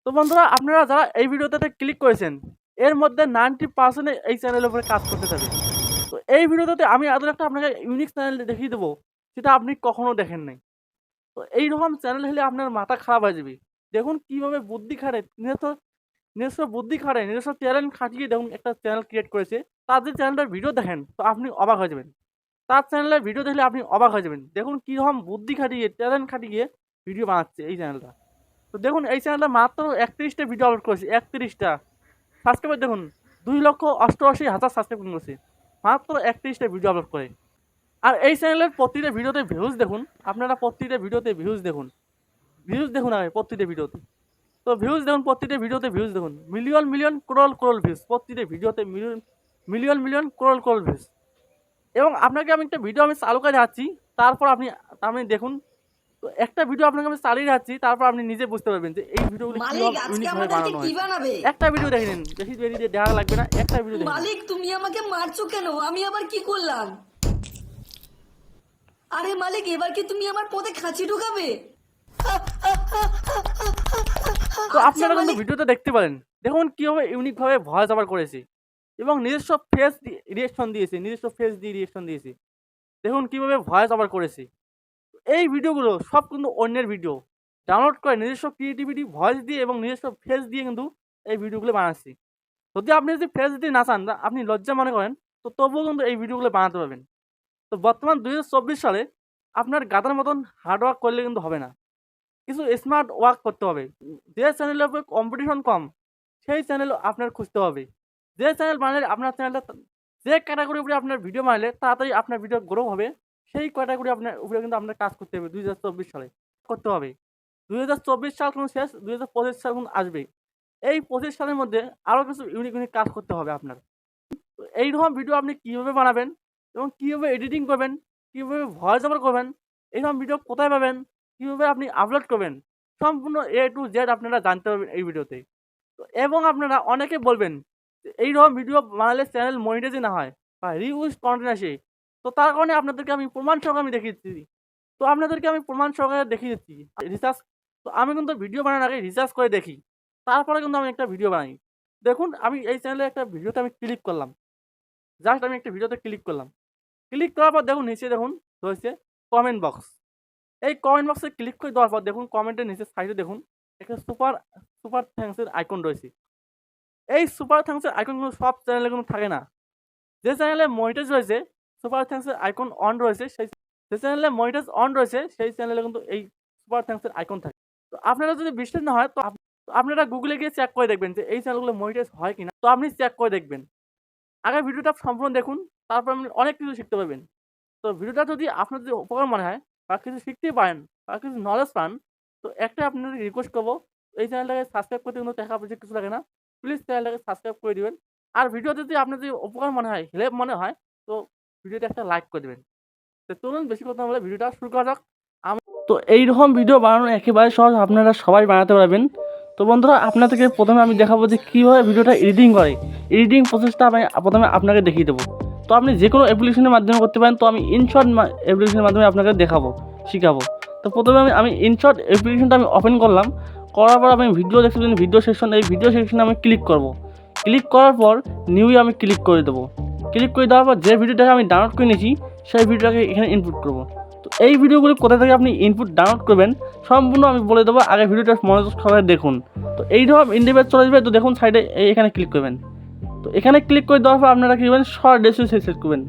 তো বন্ধুরা আপনারা যারা এই ভিডিওটাতে ক্লিক করেছেন এর মধ্যে 90% এই চ্যানেলের উপরে কাজ করতে থাকে। তো এই ভিডিওটাতে আমি আদৌ একটা আপনাকে ইউনিক চ্যানেল দেখিয়ে দেবো যেটা আপনি কখনো দেখেন নাই। তো এইরকম চ্যানেল হলে আপনার মাথা খারাপ হয়ে যাবে। দেখুন কিভাবে বুদ্ধি খাটে নিজস্ব বুদ্ধি খাটে নিজস্ব ট্যালেন্ট খাটিয়ে দেখুন একটা চ্যানেল ক্রিয়েট করেছে। তার যে চ্যানেলটার ভিডিও দেখেন তো আপনি অবাক হয়ে যাবেন। তার চ্যানেলের ভিডিও দেখলে আপনি অবাক হয়ে যাবেন। দেখুন কিরকম বুদ্ধি খাটিয়ে ট্যালেন্ট খাটিয়ে ভিডিও বানাচ্ছে এই চ্যানেলটা। তো দেখুন এই চ্যানেলটা মাত্র 31টা ভিডিও আপলোড করেছে, 31টা। সাবস্ক্রাইবার দেখুন 2,88,000 সাবস্ক্রাইব করেছে মাত্র 31টা ভিডিও আপলোড করে। আর এই চ্যানেলের প্রতিটা ভিডিওতে ভিউজ দেখুন, আপনারা প্রতিটা ভিডিওতে ভিউজ দেখুন আগে প্রতিটা ভিডিওতে। তো ভিউজ দেখুন, প্রতিটা ভিডিওতে ভিউজ দেখুন, million million crawl crawl views, প্রতিটা ভিডিওতে million million million crawl crawl views. এবং আপনাকে আমি একটা ভিডিও চালু করে দেখাচ্ছি, তারপর আপনি দেখুন। তো একটা ভিডিও আপনাকে আমি চালিয়ে যাচ্ছি, তারপর আপনি নিজে বুঝতে পারবেন যে এই ভিডিওগুলো মালিক কিভাবে আজকে ইউনিকভাবে আমাদেরকে বানানো কি হয়। বানাবে? একটা ভিডিও দেখে নিন, বেশি দেরি দিয়ে দেখা লাগবে না, একটা ভিডিও দেখে নিন। মালিক তুমি আমাকে মারছো কেন? আমি আবার কি করলাম? আরে মালিক এবার কি তুমি আমার পথে খাঁচি ঢুকাবে? তো আচ্ছা আপনারা কিন্তু মালিক, ভিডিওতে দেখতে পারেন, দেখুন কিভাবে ইউনিকভাবে ভয়েস ওভার করেছে এবং নিজস্ব ফেস রিয়েকশন দিয়েছে, নিজস্ব ফেস দিয়ে রিয়েকশন দিয়েছে। দেখুন কিভাবে ভয়েস ওভার করেছে। এই ভিডিওগুলো সব কিন্তু অন্যের ভিডিও ডাউনলোড করে নিজস্ব ক্রিয়েটিভিটি ভয়েস দিয়ে এবং নিজস্ব ফেস দিয়ে কিন্তু এই ভিডিওগুলো বানাচ্ছি। যদি আপনি যদি ফেস দিয়ে না চান, আপনি লজ্জা মনে করেন, তো তবুও কিন্তু এই ভিডিওগুলো বানাতে পারবেন। তো বর্তমান 2024 সালে আপনার গাধার মতন হার্ড ওয়ার্ক করলে কিন্তু হবে না, কিছু স্মার্ট ওয়ার্ক করতে হবে। যে চ্যানেলের উপরে কম্পিটিশন কম সেই চ্যানেল আপনার খুঁজতে হবে। যে চ্যানেল বানালে আপনার চ্যানেলটা, যে ক্যাটাগরির উপরে আপনার ভিডিও বানালে তাড়াতাড়ি আপনার ভিডিও গ্রো হবে, সেই ক্যাটাগরি আপনার উপরে কিন্তু আপনার কাজ করতে হবে। 2024 সালে করতে হবে। 2024 সাল কিন্তু শেষ, 2025 সাল কিন্তু আসবে। এই 25 সালের মধ্যে আরও কিছু ইউনিক ইউনিক কাজ করতে হবে আপনার। তো এইরকম ভিডিও আপনি কীভাবে বানাবেন এবং কীভাবে এডিটিং করবেন, কীভাবে ভয়েস ওভার করবেন, এইরকম ভিডিও কোথায় পাবেন, কীভাবে আপনি আপলোড করবেন, সম্পূর্ণ A to Z আপনারা জানতে পারবেন এই ভিডিওতে। তো এবং আপনারা অনেকে বলবেন যে এইরকম ভিডিও বানালে চ্যানেল মনিটাইজই না হয় বা রিউজ কন্টেন্ট আসে। তো তার কারণে আপনাদেরকে আমি প্রমাণ সহকারে আমি দেখিয়ে দিচ্ছি। তো আপনাদেরকে আমি প্রমাণ সহকারে দেখিয়ে দিচ্ছি রিসার্চ। তো আমি কিন্তু ভিডিও বানানোর আগে রিসার্চ করে দেখি, তারপরে কিন্তু আমি একটা ভিডিও বানাই। দেখুন আমি এই চ্যানেলে একটা ভিডিওতে আমি ক্লিক করলাম, জাস্ট আমি একটা ভিডিওতে ক্লিক করলাম। ক্লিক করার পর দেখুন নিচে দেখুন রয়েছে কমেন্ট বক্স। এই কমেন্ট বক্সে ক্লিক করে দেওয়ার পর দেখুন কমেন্টের নিচে সাইডে দেখুন একটা সুপার সুপার থ্যাঙ্কসের আইকন রয়েছে। এই সুপার থ্যাঙ্কসের আইকনগুলো সব চ্যানেলে কিন্তু থাকে না। যে চ্যানেলে মনিটাইজ রয়েছে সুপার থ্যাঙ্কসের আইকন অন রয়েছে, যে চ্যানেলে মনিটাইজ অন রয়েছে সেই চ্যানেলে কিন্তু এই সুপার থ্যাঙ্কসের আইকন থাকে। তো আপনারা যদি বিশ্বাস না হয় তো তো আপনারা গুগলে গিয়ে চেক করে দেখবেন যে এই চ্যানেলগুলো মনিটাইজ হয় কিনা। তো আপনি চেক করে দেখবেন। আগে ভিডিওটা সম্পূর্ণ দেখুন, তারপর আপনি অনেক কিছু শিখতে পারবেন। তো ভিডিওটা যদি আপনার যদি উপকার মনে হয় বা কিছু শিখতে পারেন বা কিছু নলেজ পান, তো একটা আপনাদের রিকোয়েস্ট করবো, এই চ্যানেলটাকে সাবস্ক্রাইব করতে কিন্তু টাকা পয়সা কিছু লাগে না। প্লিজ চ্যানেলটাকে সাবস্ক্রাইব করে দিবেন। আর ভিডিও যদি আপনার যদি উপকার মনে হয়, হেল্প মনে হয়, তো ভিডিওটা একটা লাইক করে দেবেন। তো চলুন বেশি কথা বলে ভিডিওটা শুরু করা যাক। তো এইরকম ভিডিও বানানো একেবারে সহজ, আপনারা সবাই বানাতে পারবেন। তো বন্ধুরা আপনাদেরকে প্রথমে আমি দেখাবো যে কীভাবে ভিডিওটা এডিটিং করে। এডিটিং প্রসেসটা আমি প্রথমে আপনাকে দেখিয়ে দেবো। তো আপনি যে কোনো অ্যাপ্লিকেশনের মাধ্যমে করতে পারেন। তো আমি ইনশর্ট অ্যাপ্লিকেশনের মাধ্যমে আপনাকে দেখাবো, শিখাবো। তো প্রথমে আমি ইনশর্ট অ্যাপ্লিকেশনটা আমি ওপেন করলাম। করার পর আমি ভিডিও দেখতে পাচ্ছেন ভিডিও সেকশন, এই ভিডিও সেকশনে আমি ক্লিক করব। ক্লিক করার পর নিউয়ে আমি ক্লিক করে দেবো। ক্লিক করে দেওয়ার পর যে ভিডিওটাকে আমি ডাউনলোড করে নিয়েছি সেই ভিডিওটাকে এখানে ইনপুট করবো। তো এই ভিডিওগুলো কোথা থেকে আপনি ইনপুট ডাউনলোড করবেন সম্পূর্ণ আমি বলে দেবো, আগে ভিডিওটা মনোযোগ সহকারে দেখুন। তো এইরকম ইন্ডিপেন্ড চলে যাবে। তো দেখুন সাইডে এখানে ক্লিক করবেন। তো এখানে ক্লিক করে দেওয়ার পর আপনারা কী করবেন, শর্ট রেশিও সিলেক্ট করবেন।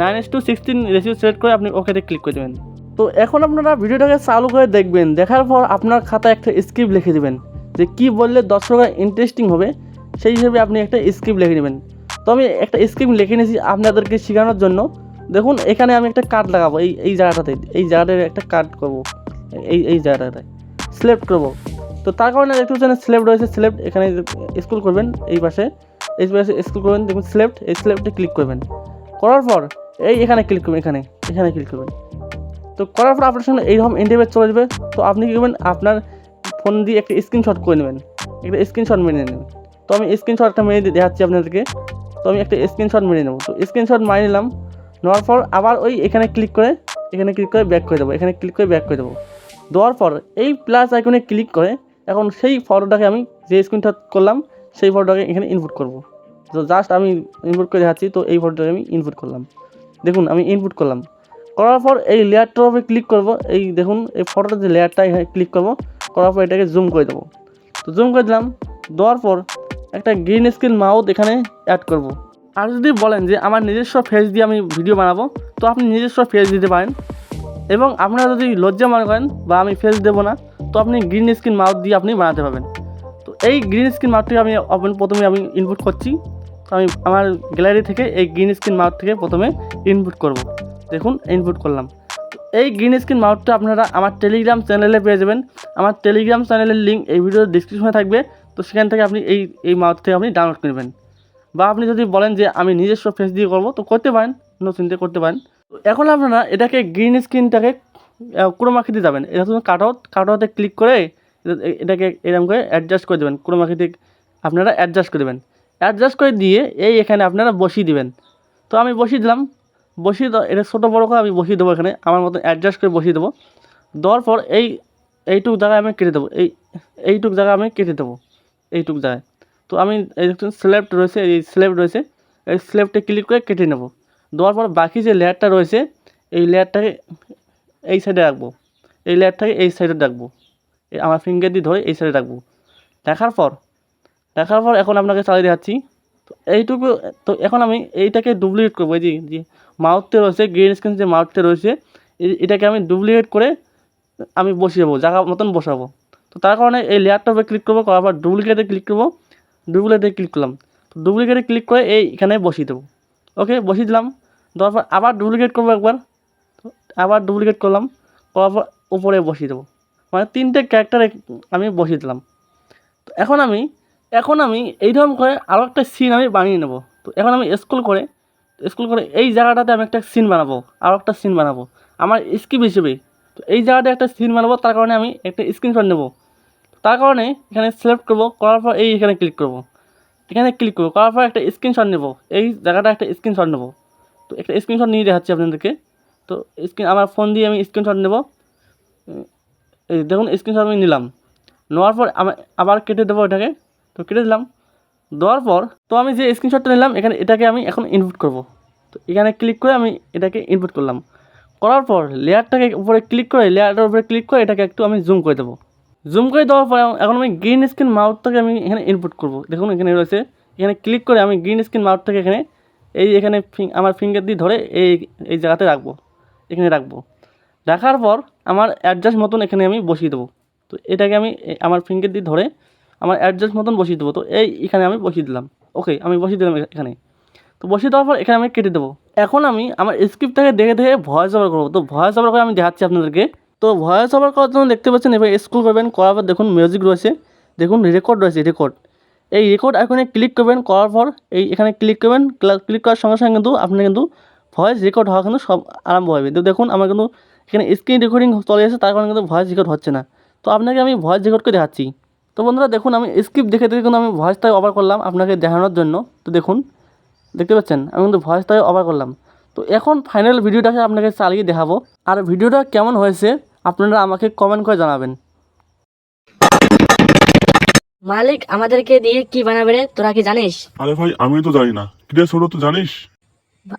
9:16 রেশিও সিলেক্ট করে আপনি ওকেতে ক্লিক করে দেবেন। তো এখন আপনারা ভিডিওটাকে চালু করে দেখবেন। দেখার পর আপনার খাতায় একটা স্ক্রিপ্ট লিখে দেবেন যে কী বললে দর্শকরা ইন্টারেস্টিং হবে, সেই হিসেবে আপনি একটা স্ক্রিপ্ট লিখে নেবেন। তো আমি একটা স্ক্রিপ্ট লিখে নিয়েছি আপনাদেরকে শেখানোর জন্য। দেখুন এখানে আমি একটা কাট লাগাবো, এই জায়গাটাতে, এই জায়গাটায় একটা কাট করবো, এই জায়গাটায় সিলেক্ট করবো। তো তার কারণে একটু সিলেক্ট রয়েছে, সিলেক্ট এখানে স্ক্রল করবেন, এই পাশে স্ক্রল করবেন, দেখুন সিলেক্ট, এই সিলেক্টে ক্লিক করবেন। করার পর এখানে ক্লিক করবেন, এখানে ক্লিক করবেন। তো করার পর আপনার সঙ্গে এইরকম ইন্টারফেস চলে যাবে। তো আপনি কী করবেন, আপনার ফোন দিয়ে একটা স্ক্রিনশট করে নেবেন, একটা স্ক্রিনশট মেরে নেবেন। তো আমি স্ক্রিনশটটা মেরে দেখাচ্ছি আপনাদেরকে। তো আমি একটা স্ক্রিনশট মেরে নেবো। তো স্ক্রিনশট মেরে নিলাম। নেওয়ার পর আবার এখানে ক্লিক করে ব্যাক করে দেবো, এখানে ক্লিক করে ব্যাক করে দেবো। দেওয়ার পর এই প্লাস আইকনে ক্লিক করে এখন সেই ফটোটাকে আমি যে স্ক্রিনশট করলাম সেই ফটোটাকে এখানে ইনপুট করব। তো জাস্ট আমি ইনপুট করে দেখাচ্ছি। তো এই ফটোটাকে আমি ইনপুট করলাম, দেখুন আমি ইনপুট করলাম, করার পর এই লেয়ারটার উপরে ক্লিক করব। এই দেখুন এই ফটোটার যে লেয়ারটা এখানে ক্লিক করব, করার পর এটাকে জুম করে দেবো। তো জুম করে দিলাম, দেওয়ার পর একটা গ্রিন স্ক্রিন মাউথ এখানে অ্যাড করব। আর যদি বলেন যে আমার নিজস্ব ফেস দিয়ে আমি ভিডিও বানাবো, তো আপনি নিজস্ব ফেস দিতে পারেন। এবং আপনারা যদি লজ্জা মনে করেন বা আমি ফেস দেবো না, তো আপনি গ্রিন স্ক্রিন মাউথ দিয়ে আপনি বানাতে পারবেন। তো এই গ্রিন স্ক্রিন মাউথটি আমি প্রথমে আমি ইনপুট করছি। তো আমি আমার গ্যালারি থেকে এই গ্রিন স্ক্রিন মাউথ থেকে প্রথমে ইনপুট করব। দেখুন ইনপুট করলাম। এই গ্রিন স্ক্রিন মাউথটা আপনারা আমার টেলিগ্রাম চ্যানেলে পেয়ে যাবেন। আমার টেলিগ্রাম চ্যানেলের লিঙ্ক এই ভিডিওর ডিসক্রিপশনে থাকবে। তো সেখান থেকে আপনি এই মাউথ থেকে আপনি ডাউনলোড করবেন। বা আপনি যদি বলেন যে আমি নিজস্ব ফেস দিয়ে করবো, তো করতে পারেন, নো চিন্তা করতে পারেন। তো এখন আপনারা এটাকে গ্রিন স্ক্রিনটাকে ক্রোমাকিতে যাবেন। এটা তুমি কাটআউটে ক্লিক করে এটাকে এরকম করে অ্যাডজাস্ট করে দেবেন। ক্রোমাকিতে আপনারা অ্যাডজাস্ট করে দেবেন। অ্যাডজাস্ট করে দিয়ে এখানে আপনারা বসিয়ে দিবেন। তো আমি বসিয়ে দিলাম, এটা ছোটো বড়ো করে আমি বসিয়ে দেবো। এখানে আমার মতো অ্যাডজাস্ট করে বসিয়ে দেবো। দেওয়ার পর এইটুক জায়গায় আমি কেটে দেবো। এইটুক জায়গায় আমি কেটে দেবো, এইটুক জায়গায়। তো আমি এই স্ল্যাব রয়েছে, এই স্ল্যাব রয়েছে, এই স্ল্যাবটা ক্লিক করে কেটে নেব। দেওয়ার পর বাকি যে লেয়ারটা রয়েছে এই লেয়ারটাকে এই সাইডে রাখবো, এই লেয়ারটাকে এই সাইডে রাখবো, আমার ফিঙ্গার দিয়ে ধরে এই সাইডে রাখবো। রাখার পর এখন আপনাকে চালিয়ে দেখাচ্ছি। তো এইটুকু, তো এখন আমি এইটাকে ডুপ্লিকেট করবো। এই যে মাউথটা রয়েছে, গ্রিন স্ক্রিন যে মাউথটা রয়েছে এটাকে আমি ডুপ্লিকেট করে আমি বসিয়ে যাবো, জায়গা মতন বসাবো। তো তার কারণে এই লেয়ারটার উপরে ক্লিক করবো, করার পর ডুপ্লিকেটে ক্লিক করবো, ডুপ্লিকেটে ক্লিক করলাম। তো ডুপ্লিকেটে ক্লিক করে এইখানে বসিয়ে দেবো। ওকে, বসিয়ে দিলাম। দেওয়ার পর আবার ডুপ্লিকেট করবো একবার, আবার ডুপ্লিকেট করলাম, করার পর উপরে বসিয়ে দেবো। মানে 3টে ক্যারেক্টার আমি বসিয়ে দিলাম। তো এখন আমি এইরকম করে আরও একটা সিন আমি বানিয়ে নেব। তো এখন আমি স্ক্রল করে এই জায়গাটাতে আমি একটা সিন বানাবো, আরও একটা সিন বানাবো আমার স্কিপ হিসেবে। তো এই জায়গাটা একটা সিন বানাবো, তার কারণে আমি একটা স্ক্রিনশট নেব। তার কারণে এখানে সিলেক্ট করবো, করার পর এখানে ক্লিক করবো, করার পর একটা স্ক্রিনশট নেব। এই জায়গাটা একটা স্ক্রিনশট নেব। তো একটা স্ক্রিনশট নিয়ে দেখাচ্ছি আপনাদেরকে। তো আমার ফোন দিয়ে আমি স্ক্রিনশট নেব। এই দেখুন স্ক্রিনশট আমি নিলাম, নেওয়ার পর আবার কেটে দেবো এটাকে। তো কেটে দিলাম, দেওয়ার পর তো আমি যে স্ক্রিনশটটা নিলাম এটাকে আমি এখন ইনপুট করব। তো এখানে ক্লিক করে আমি এটাকে ইনপুট করলাম, করার পর লেয়ারটাকে উপরে ক্লিক করে লেয়ারটার উপরে ক্লিক করে এটাকে একটু আমি জুম করে দেবো। জুম করে দেওয়ার পর এখন আমি গ্রিন স্ক্রিন মাউথটাকে আমি এখানে ইনপুট করব। দেখুন এখানে রয়েছে, এখানে ক্লিক করে আমি গ্রিন স্ক্রিন মাউথটাকে এখানে আমার ফিঙ্গার দিয়ে ধরে এই জায়গাতে রাখবো, এখানে রাখবো। রাখার পর আমার অ্যাডজাস্ট মতন এখানে আমি বসিয়ে দেবো। তো এটাকে আমি আমার ফিঙ্গার দিয়ে ধরে আমার অ্যাডজাস্ট মতন বসিয়ে দেবো। তো এখানে আমি বসিয়ে দিলাম। ওকে, আমি বসিয়ে দিলাম এখানে। তো বসিয়ে দেওয়ার পর এখানে আমি কেটে দেবো। এখন আমি আমার স্ক্রিপ্টটাকে দেখে ভয়েস ওভার করবো। তো ভয়েস ওভার করে আমি দেখাচ্ছি আপনাদেরকে। তো ভয়েস ওভার করার জন্য দেখতে পাচ্ছেন এবার স্ক্রল করবেন, করার পর দেখুন মিউজিক রয়েছে, দেখুন রেকর্ড রয়েছে, রেকর্ড। এই রেকর্ড আইকনে ক্লিক করবেন, করার পর এখানে ক্লিক করবেন। ক্লিক করার সঙ্গে সঙ্গে কিন্তু আপনার কিন্তু ভয়েস রেকর্ড হওয়া কিন্তু সব আরম্ভ হবে। তো দেখুন আমার কিন্তু এখানে স্ক্রিন রেকর্ডিং চলে আসে, তার কারণে কিন্তু ভয়েস রেকর্ড হচ্ছে না। তো আপনাকে আমি ভয়েস রেকর্ড করে দেখাচ্ছি। তো বন্ধুরা দেখুন আমি স্ক্রিপ্ট দেখে কিন্তু আমি ভয়েসটাই ওভার করলাম আপনাকে দেখানোর জন্য। তো দেখুন দেখতে পাচ্ছেন আমি কিন্তু ভয়েসটাই ওভার করলাম। তো এখন ফাইনাল ভিডিওটাকে আপনাকে চালিয়ে দেখাবো। আর ভিডিওটা কেমন হয়েছে আপনারা আমাকে কমেন্ট করে জানাবেন। মালিক আমাদেরকে দিয়ে কি বানাবে রে, তোরা কি জানিস? আরে ভাই আমিও তো জানি না। কিরে ছোট, তো জানিস?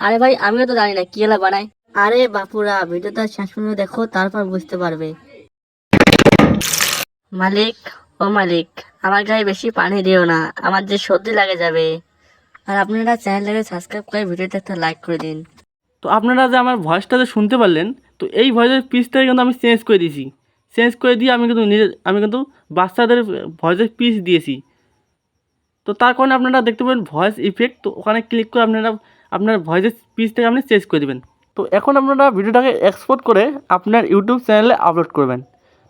আরে ভাই আমিও তো জানি না কি এলা বানায়। আরে বাপুরা ভিডিওটা শেষ পর্যন্ত দেখো, তারপর বুঝতে পারবে। মালিক, ও মালিক, আমার গায়ে বেশি পানি দিও না, আমার যে সর্দি লাগে যাবে। আর আপনারা চ্যানেলটাকে সাবস্ক্রাইব করে ভিডিওটা একটা লাইক করে দিন। তো আপনারা যে আমার ভয়েসটা যে শুনতে পারলেন, তো এই ভয়েসের পিচটাকে কিন্তু আমি চেঞ্জ করে দিয়েছি। চেঞ্জ করে দিয়ে আমি কিন্তু বাচ্চাদের ভয়েসের পিচ দিয়েছি। তো তার কারণে আপনারা দেখতে পাবেন ভয়েস ইফেক্ট। তো ওখানে ক্লিক করে আপনার ভয়েসের পিচটাকে আপনি চেঞ্জ করে দেবেন। তো এখন আপনারা ভিডিওটাকে এক্সপোর্ট করে আপনার ইউটিউব চ্যানেলে আপলোড করবেন।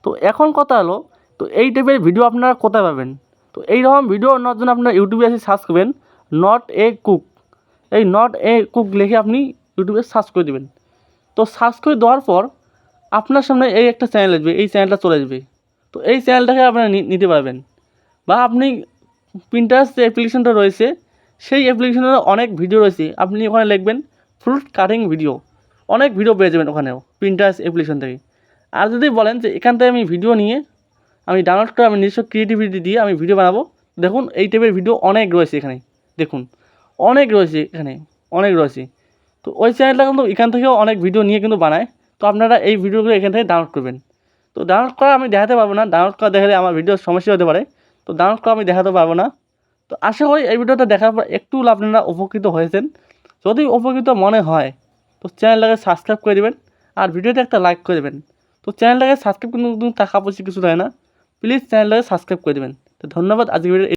তো এখন কথা হলো, তো এই টাইপের ভিডিও আপনারা কোথায় পাবেন? তো এইরকম ভিডিও নেওয়ার জন্য আপনারা ইউটিউবে এসে সার্চ করবেন নট এ কুক। এই নট এ কুক লিখে আপনি ইউটিউবে সার্চ করে দেবেন। তো সার্চ করে দেওয়ার পর আপনার সামনে এই একটা চ্যানেল আসবে, এই চ্যানেলটা চলে আসবে। তো এই চ্যানেলটাকে আপনারা নিতে পারবেন। বা আপনি পিন্টারেস্ট যে অ্যাপ্লিকেশনটা রয়েছে সেই অ্যাপ্লিকেশনের অনেক ভিডিও রয়েছে, আপনি ওখানে লিখবেন ফ্রুট কাটিং ভিডিও, অনেক ভিডিও পেয়ে যাবেন ওখানেও পিন্টারেস্ট অ্যাপ্লিকেশন থেকে। আর যদি বলেন যে এখান থেকে আমি ভিডিও নিয়ে আমি ডাউনলোড করে আমি নিজস্ব ক্রিয়েটিভিটি দিয়ে আমি ভিডিও বানাবো। দেখুন এই টাইপের ভিডিও অনেক রয়েছে এখানে, দেখুন অনেক রয়েছে এখানে, অনেক রয়েছে। তো ওই চ্যানেলটা কিন্তু এখান থেকেও অনেক ভিডিও নিয়ে কিন্তু বানায়। তো আপনারা এই ভিডিওগুলো এখান থেকে ডাউনলোড করবেন। তো ডাউনলোড করা আমি দেখাতে পারবো না, ডাউনলোড করা দেখালে আমার ভিডিওর সমস্যা হতে পারে। তো ডাউনলোড করা আমি দেখাতে পারবো না। তো আশা করি এই ভিডিওটা দেখার পর একটু আপনারা উপকৃত হয়েছেন। যদি উপকৃত মনে হয় তো চ্যানেলটাকে সাবস্ক্রাইব করে দেবেন আর ভিডিওতে একটা লাইক করে দেবেন। তো চ্যানেলটাকে সাবস্ক্রাইব কিন্তু টাকা পয়সা কিছু দেয় না, প্লিজ চ্যানেলটাকে সাবস্ক্রাইব করে দেবেন। তো ধন্যবাদ আজকে ভিডিও